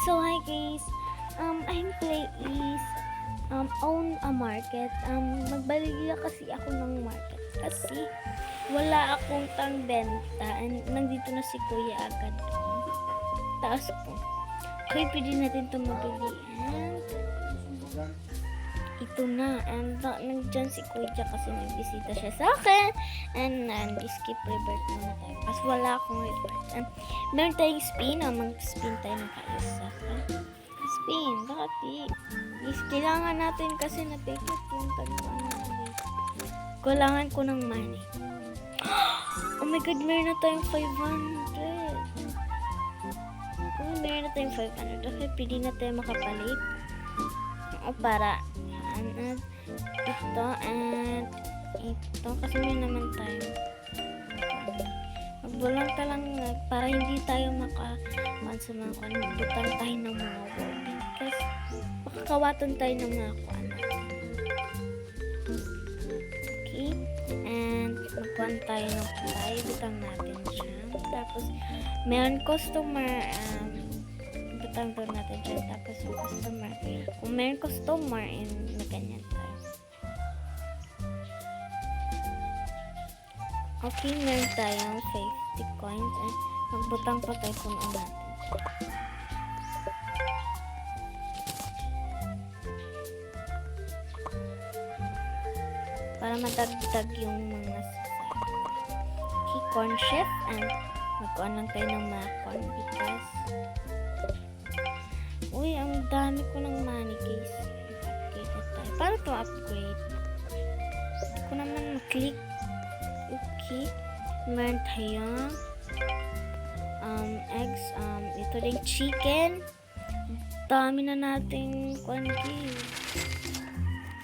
So hi guys, I'm Play is own a market. Magbaligya kasi ako ng market kasi wala akong pangbenta and nandito na si Kuya agad. Taas po. Kuya, pwede natin ito mabili and ito na. And nandyan si Kuya kasi nagbisita siya sa akin and skip revert muna tayo kasi wala akong revert. And meron tayong spin. Mag-spin tayo ng kaayos sa akin. Spin. Bakit kailangan natin kasi na-ticket yung tagpuan natin. Kailangan ko ng money. Oh my god, meron na tayong 500. Oh, meron na tayong 500. Okay, pwede na tayo makapalit. O para ito and ito kasi may naman tayo. Magbulang ka lang para hindi tayo sa mga kuan. Butang tayo ng mga word because makakawatan tayo ng mga kuan. Okay, and magkuan tayo ng play. Butang natin siya. Tapos meron customer butang doon natin siya. Tapos yung customer, kung meron customer na ganyan tayo. Okay, meron tayong 50 coins and magbutang pa tayo puno natin. Para madagdag yung mga sasakyan. Okay, corn chef and magkuhan lang tayo ng mga corn because uy, ang dami ko ng money case. Upgrade na tayo. Paano ito upgrade? Hindi ko naman click. Okay. Meron tayong eggs. Ito rin chicken. Dami na nating quantity.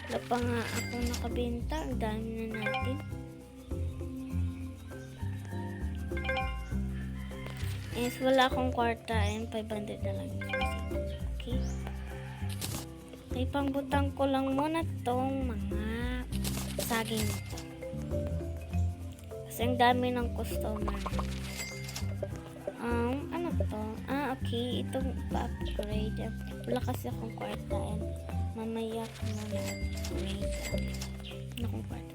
Wala pa nga akong nakabenta. Ang dami na natin. Yes, wala akong kwarta and 500 na lang. Okay. Ay, pangbutang ko lang muna tong mga saging nito. Kasi ang dami ng customer. Ano to? Okay. Itong pa-upgrade. Wala kasi akong kwarta and mamaya ko na upgrade. Wala akong kwarta.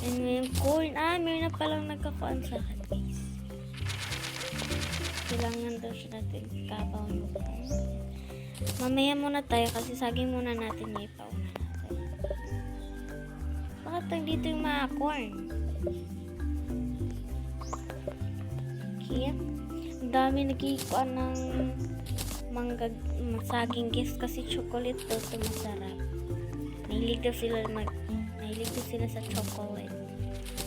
And yung corn. Meron na palang nagkakuan sa akin, guys. Kailangan daw siya natin kapaw yung mamaya muna tayo kasi saging muna natin ipaw na natin. Bakit dito yung mga corn? Okay. Ang dami nagkikuan ng saging guys kasi chocolate daw ito masarap. Nahilig daw sila sa chocolate.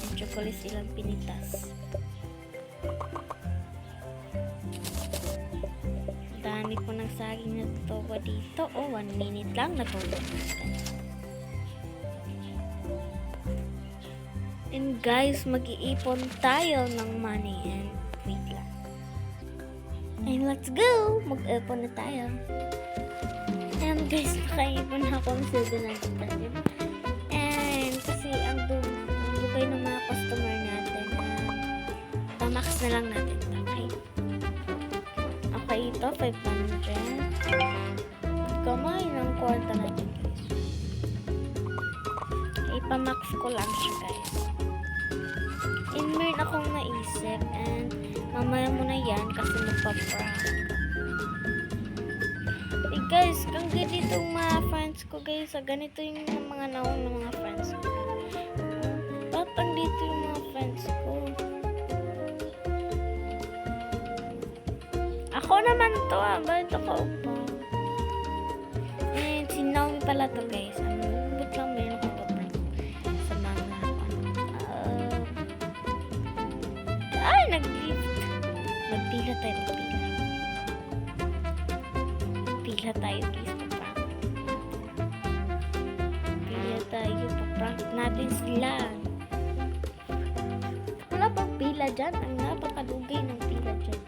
Yung chocolate silang pinitas. Dami ko ng saging na tuwa dito. 1 minute lang natulog. And guys, mag-iipon tayo ng money and wait lang. And let's go! Mag-ipon na tayo. And guys, nakaipon na akong sildo na tayo. And kasi ang bukay ng mga customer natin tamax na lang natin. Okay. Okay, ito 500. Kamay ng kwarta natin guys. Ipamax ko lang siya guys. And meron akong naisip and mamaya muna yan kasi magpa-prank. Hey guys, kung ganito yung mga friends ko guys, ganito yung mga naong ng mga friends ko. Bakit ang dito yung mga friends ko? Ako naman to bakit ako upo? And si Naomi pala to guys. Ba't lang meron ako pa-prank sa mga nag-gift. Magpila tayo, Pila tayo, guys, pa-prank. Pila tayo, pa-prank natin sila. Wala pang pila dyan. Ang napakadugay ng pila dyan.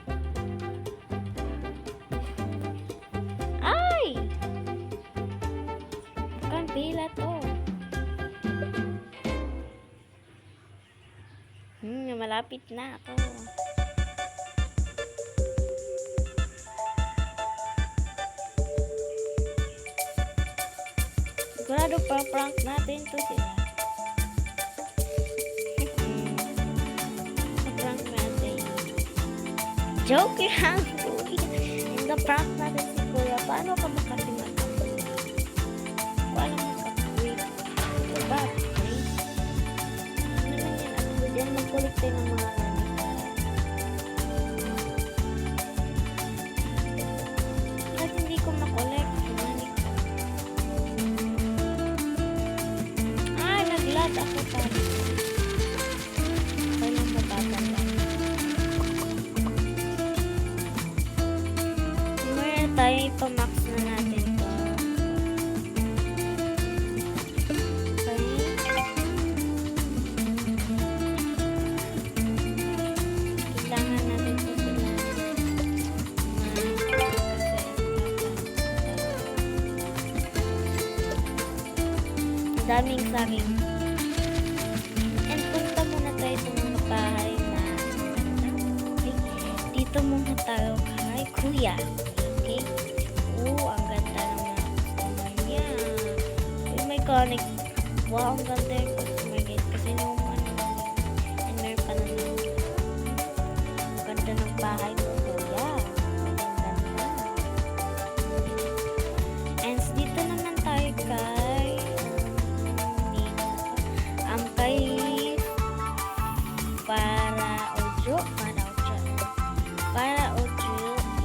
Ay! Bukan pila to. Malapit na ako. siguro pa-prank natin to sila. Pa-prank natin. Joke lang, kuya. Na-prank natin si kuya. Paano ka makasimat? Paano makasimat? Diba? Ano naman yan? Ano ba dyan? Magkulit tayo ng mga Bakit hindi ko makolek? Nag-lag ako pa. Walang mababang lang. Meron tayo, ipamax na natin to. Okay. Kailangan natin to sila. Daming saging. And punta muna tayo sa mga bahay na dito muna tayo kay kuya. Okay? Ang ganda ng mga customer niya. Oh my god, wow, ang ganda yung customer guys. Kasi nung and meron pa na ang ganda ng bahay mo kuya. Ang ganda. And dito naman tayo kay para audio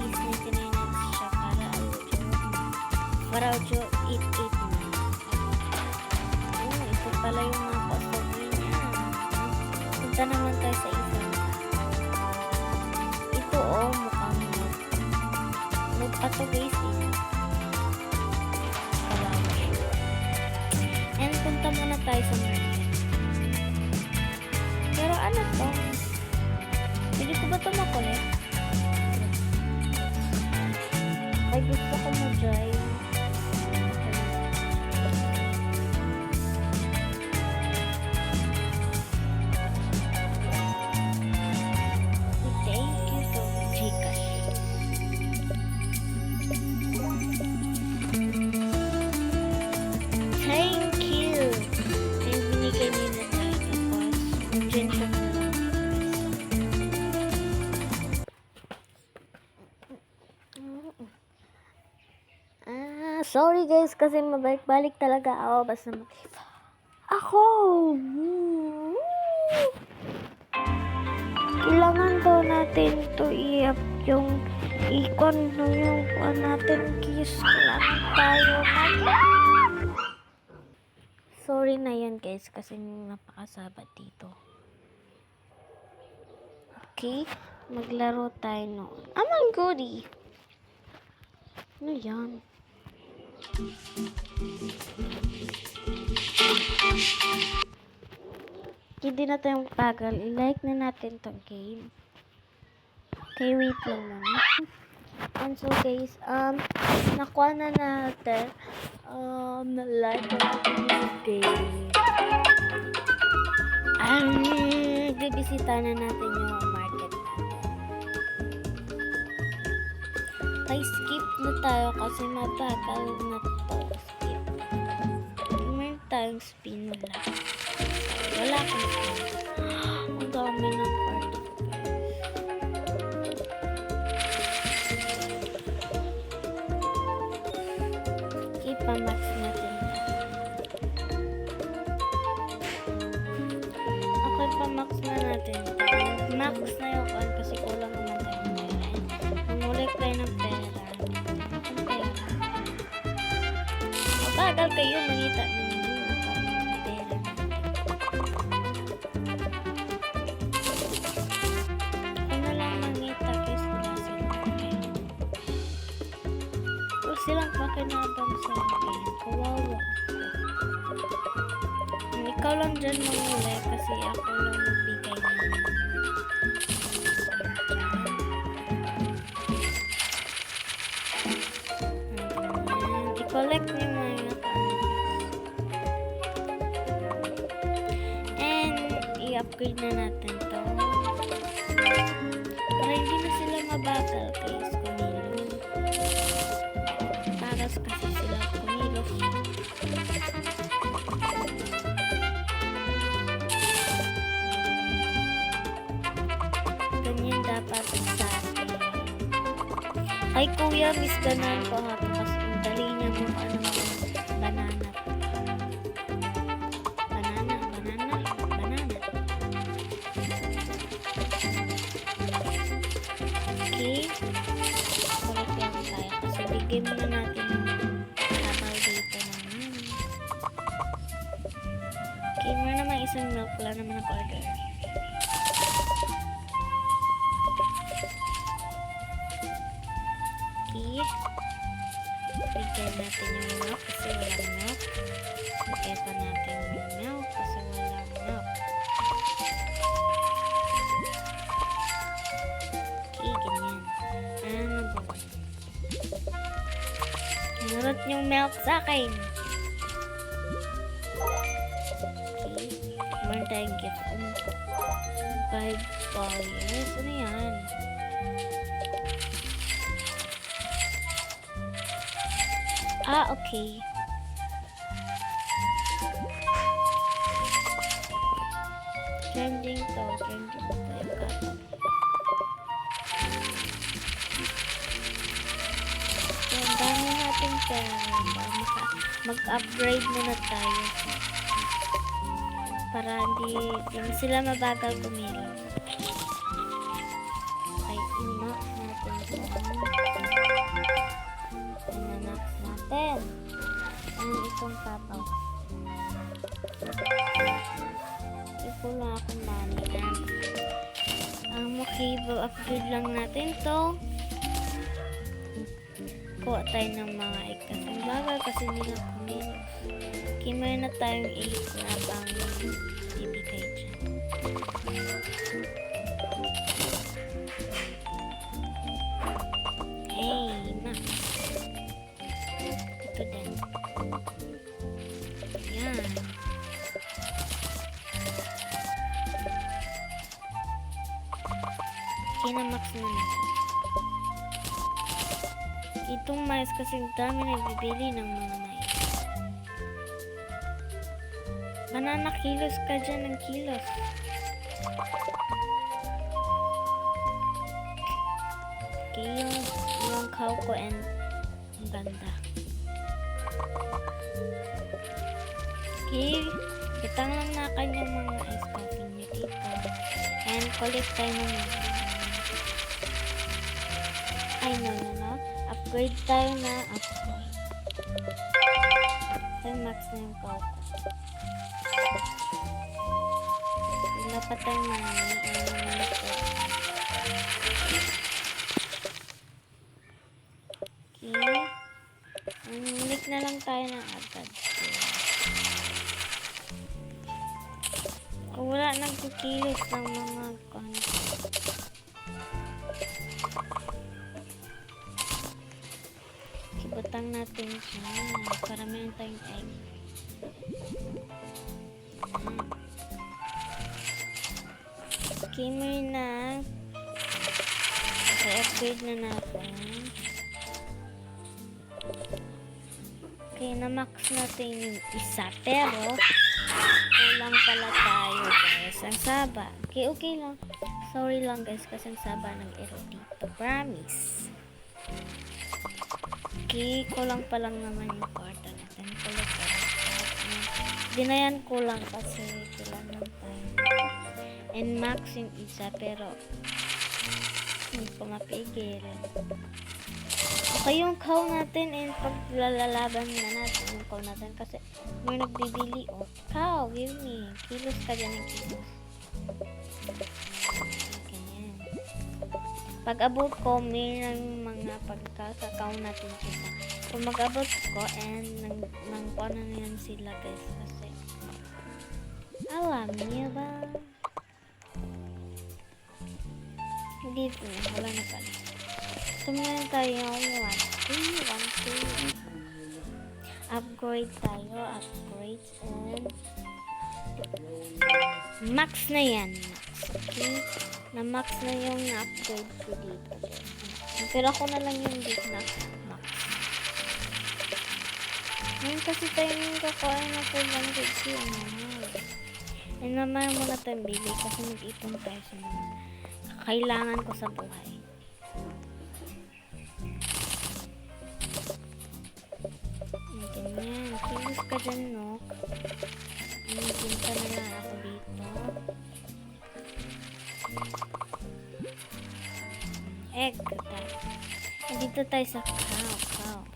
is 99 siya para audio 889. Ito pala yung mga customer niya. Punta naman tayo sa isa. Ito mukhang magpato-base din. And punta muna tayo sa market. Pero ano to? Pwede ko ba ito makulit? Ay, gusto ko mag-join. Thank you so much, Gcash. Thank you! Ay, binigay nila tayo. Tapos, mag-join siya na lang. Sorry guys, kasi mabalik-balik talaga ako. Basta ako! Kailangan daw natin to i-up yung icon no yung natin kiss. Kailangan tayo Sorry na yan guys, kasi napakasabat dito. Okay? Maglaro tayo noon. Amang goodie! Ano yan? Hindi na tayong pagal. I-like na natin tong game. Okay, wait lang naman. And so guys, nakuha na natin na-like na natin yung game. Bibisita na natin yung market natin. Ay, skip na tayo kasi mabagal na to. Skip. Meron tayong spin lang. Wala kang spin. Ang dami ng part. Okay, pa-max natin. Okay, pa-max na natin. Max na yung kan kasi kulang naman tayo ng pera. Mangulit tayo ng pera. Mabagal kayo, manita ninyo ang pera natin. Ako na lang mangita kasi wala silang pera. Kung silang pakinabang sa akin, kawawa. Ikaw lang dyan manguli kasi ako lang magbigay naman. I-collect niyo mga and i-upgrade na natin to para hindi na sila mabagal guys. Kumilos paras kasi sila kumilos kilos. Ganyan dapat sa akin. Ay kuya, miss ganan ko hapon kasi ang dali niya mo banana. Okay. Correct lang tayo kasi bigay muna natin yung sabaw dito naman. Okay, meron naman isang milk. Wala naman nag-order. Okay. Bigyan natin yung milk kasi walang milk. Bigyan pa natin yung milk kasi walang milk. Okay, ganyan. Number 1. Nurot yung milk sa akin. Okay. Meron tayong gift. 5 dollars. Ano yan? Okay. Trending to. Trending to yung kato. So, ang dami natin pera. Mag-upgrade muna tayo. Para hindi sila mabagal kumilos. Ay, inox natin ito. Inanax natin. Ang itong papaw. Ipula akong money. Ang upgrade lang natin to. Kuha tayo ng mga ikas. Ang bagal kasi nila kumilos. Kimay na tayong 8 na pang ibigay dyan. Hey, Max. Ito din. Yan. Kinamax na natin. Itong mais kasi dami nagbibili ng mga mais. Banana kilos ka dyan ng kilos. Okay, yung cow ko and ang ganda. Okay, bitang lang na kanyang mga ice coffee niya dito. And collect tayo ng no. Upgrade tayo na upgrade. Tayo max na yung cow ko. Wala pa tayo okay. Ulit na lang tayo ng agad. Kung wala nagkikilos ng mga kibutang natin siya para meron tayong egg. Okay, may na. Okay, upgrade na natin. Okay, na-max natin yung isa. Pero, kulang pala tayo, guys. Ang saba. Okay lang. Sorry lang, guys, kasi ang saba ng error dito. Promise. Okay, kulang pa lang naman yung kwarta natin. Hindi na yan kulang kasi kulang lang tayo. And max yung isa, pero hindi ko mapigil. Okay, yung cow natin and paglalalaban na natin yung cow natin kasi may nagbibili. Cow, give me. Kilos ka dyan ng kilos. Ganyan. Pag abot ko, may mga pagkakakaw natin sila. Kung mag-abot ko and nang paano na yan sila guys kasi alam niyo ba? Hindi po, wala na pala. Tumulong tayo yung 1, 2. Upgrade tayo, upgrade and max na yan. Okay? Na-max na yung na-upgrade ko dito. Pero ako na lang yung dito na max. Ngayon kasi tayo yung kakain na 400 yun. And naman muna tayong bili kasi mag-ipon tayo sa mga kailangan ko sa buhay. Ganyan. Kilos ka dyan, no? Pinta na lang ako dito. Egg. Dito tayo sa cow.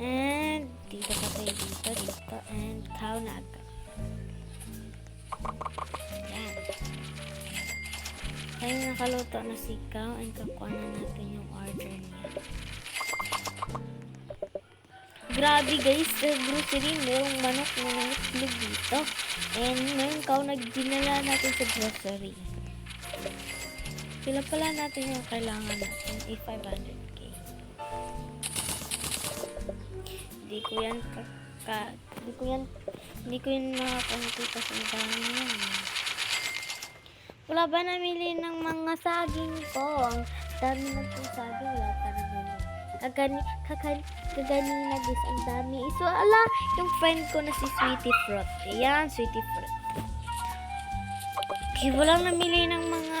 And dito pa tayo dito. And cow na agad. Yan. Tayo nakaluto na si cow and kakuha na natin yung order niya. Grabe guys, sa grocery, mayroong manok na nangitlog dito. And mayroong cow na dinala natin sa grocery. Sila pala natin yung kailangan natin, 500k. Hindi ko yan makakunti kasi dami yan. Wala ba namili ng mga saging ko? Ang dami na itong saging, wala pa namili. Kaganina guys, ang dami. So, ala, yung friend ko na si Sweetie Fruit. Ayan, Sweetie Fruit. Okay, walang namili ng mga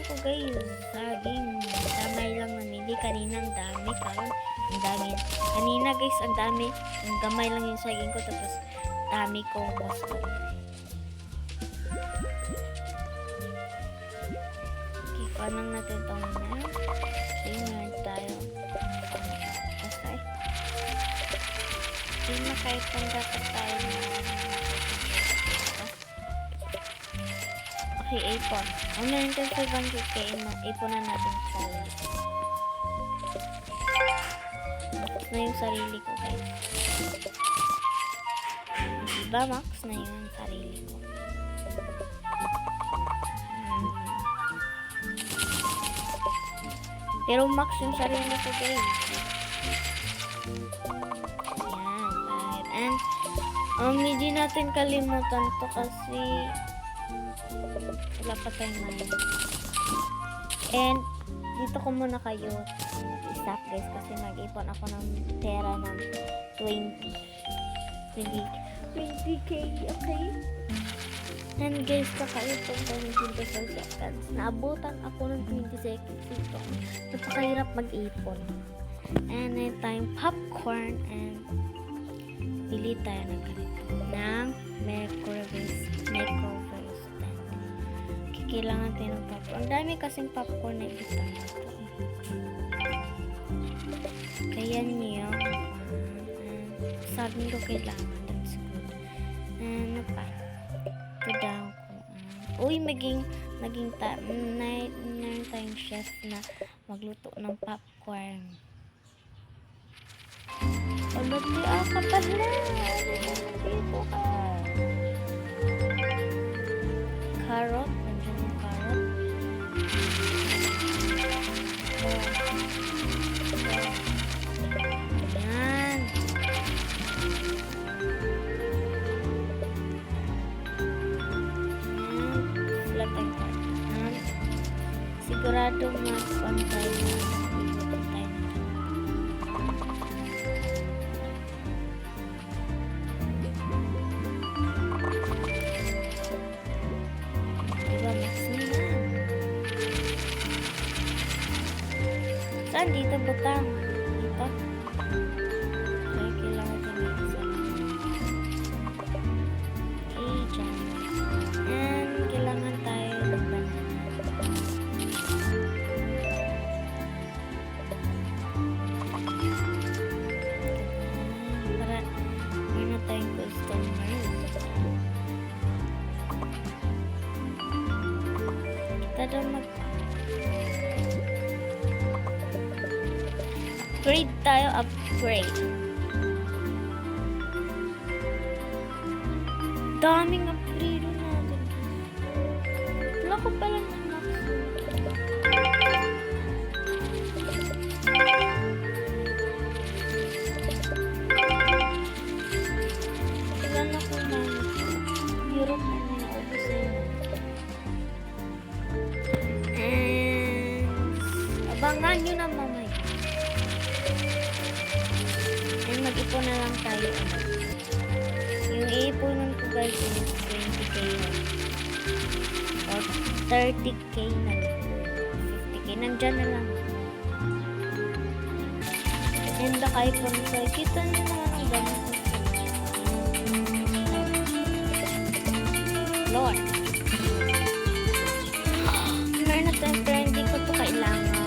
ko guys. Saging. Damay lang namili. Kanina ang dami. Karon ang dami. Kanina guys, ang dami. Ang gamay lang yung saging ko. Tapos, dami kong gusto. Okay, panang natin itong na. Okay, meron tayo. Okay. Okay, makaipon dapat tayo na. Okay, ipon. Ang meron tayo 500k, ipon na natin sarili. Max na yung sarili ko, guys. Diba, max na yung sarili ko. Pero max yung sarili ko, guys. Yan, 5. And, hindi natin kalimutan to kasi wala pa tayong money. And, dito ko muna kayo stop guys kasi nag-ipon ako ng pera ng 20k, okay? And guys, kakaipon ko ng 25 seconds. Naabutan ako ng 20 seconds dito. Napakahirap mag-ipon. And then tayong popcorn and pili tayo ng ganito. Ng microwave stand. Kailangan tayo ng popcorn. Ang dami kasing popcorn na ibita nito. Kaya niyo. Sabi ko kailangan. That's good. Ano pa? Ito daw ko. Uy, meron tayong chef na magluto ng popcorn. Alati ka pala. Dito ka. Carrot. Nandiyan yung carrot. Ayan. Flat ang carrot. Sigurado mas pantay na. Saan dito butang? Dito? Okay, kailangan tayo ng isa. Okay, dyan. And kailangan tayo ng banana. Para meron tayong customer. Kita daw upgrade tayo, upgrade. Daming upgrade natin. Wala ko pala ng max. Ilan ako na Europe na naubos na yun. And abang Samahan nyo na mamaya. And mag-ipon na lang tayo. Yung iipunan ko guys is 20k na. Or 30k na. 50k. Nandyan na lang. And naka-ipon ko. Kita nyo naman ang ganito. Lord. Meron na tayo pero hindi ko ito kailangan.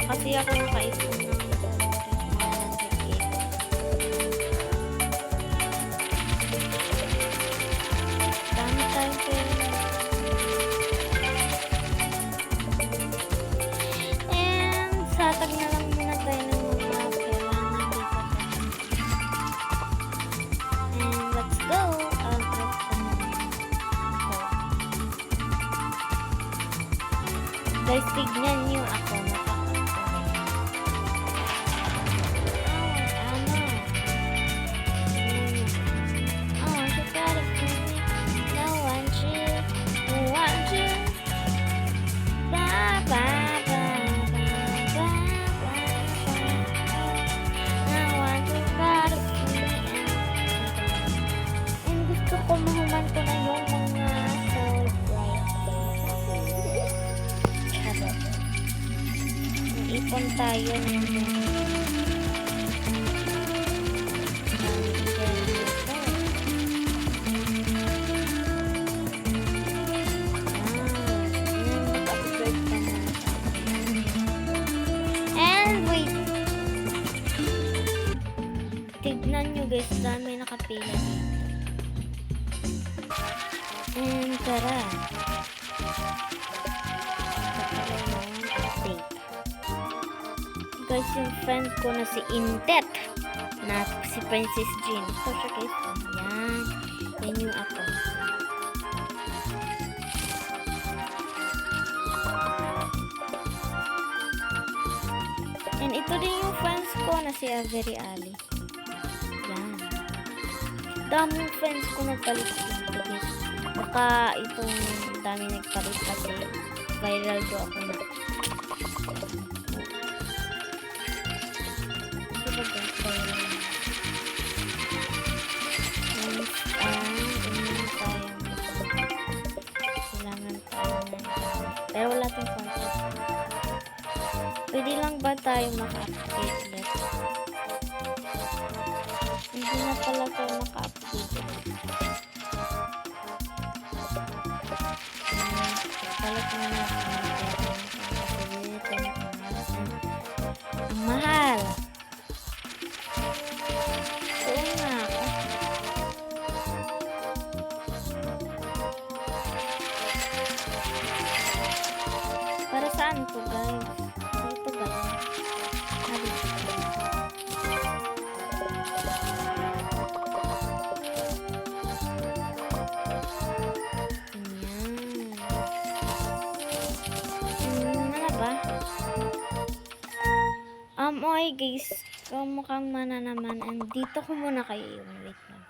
Kasi ako nakaipon ng dami tayong pera. And satag na lang muna tayo ng mga kailangan dito. And let's go. Guys, tignan nyo ako. Kumuhuman ko na yung mga soul bright. Ipon tayo ng and wait. Tignan nyo guys, dami nakapila dito. And tara. Guys, yung friend ko na si Intet na si Princess Jean. So, siya guys. Yan. Yan yung ako. And ito din yung friends ko na si Avery Ali. Yan. Daming friends ko nagpalit dito guys. Baka itong dami nagpalit kasi viral do ako na. Diba guys, viral. Kailangan tayo na. Pero wala tayong contact. Pwede lang ba tayo maka-update ulit? Hindi na pala tayo maka-update ulit. Palit na lang ang mahal. Oo nga. Para saan to guys? Ito ba? Okay guys, mukhang mana naman. And dito ko muna kayo iwan. Wait lang.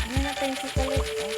Ano na tayong chocolate?